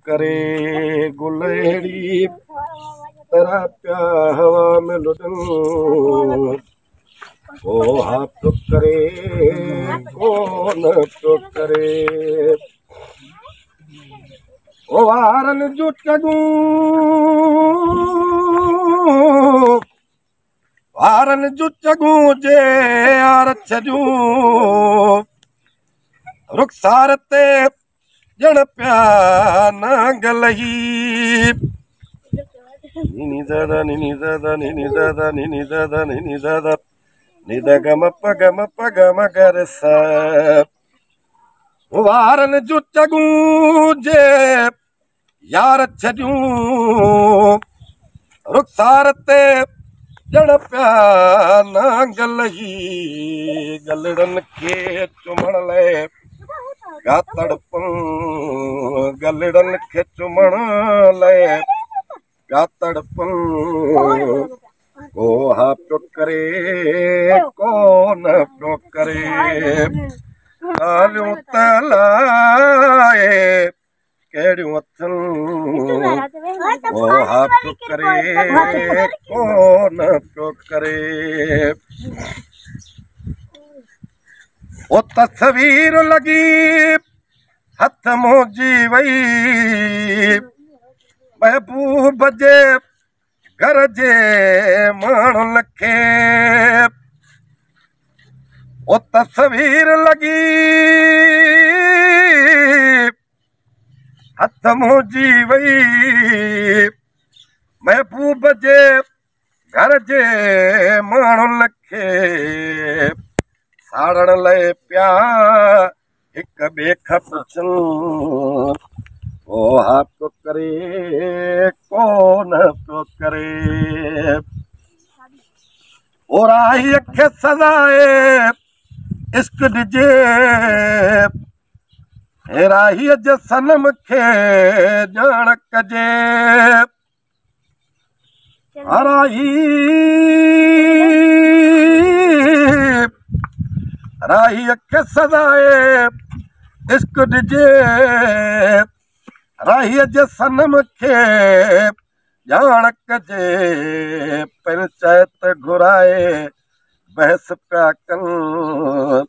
करे गुल अहिड़ी तरह पिया हवा में लुॾन को हा पियो करे कोन पियो करे ओ वारनि जूं टॻूं वारनि जूं टॻूं जे यार छॾूं रुखसार ते ॼण पिया नांग लही नी दादा नी दादा नी दादा नी दादा नी दादा नी द गम प गम गर सा वारनि जूं टॻूं जे यार छॾूं रुखसार ते ॼण पिया नांग लही गलड़नि खे चुमण लाइ का तड़पन गलड़नि खे चुमण लाइ का तड़पन को हा पियो करे कोन पियो करे ॻाल्हियूं त लाइ कहिड़ियूं अथनि को हा पियो करे कोन पियो करे ओ तस्वीर लॻी हथ मोजी वई महबूब जे घर जे माण्हुनि खे ओ तस्वीर लॻी हथ मोजी वई महबूब जे घर जे माण्हुनि खे साड़ण लाइ पिया हिक ॿिए खां पुछनि को हा पियो करे कोन पियो करे ओ राहीअ खे सदाए इश्क ॾिजे हे राहीअ जे सनम खे ॼाण कजे राहीअ खे सदाए इश्क ॾिजे राहीअ जे सनम खे ॼाण कजे पंचायत घुराए बहस पिया कनि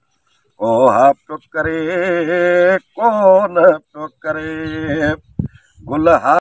को हा पियो करे कोन पियो करे गुल हा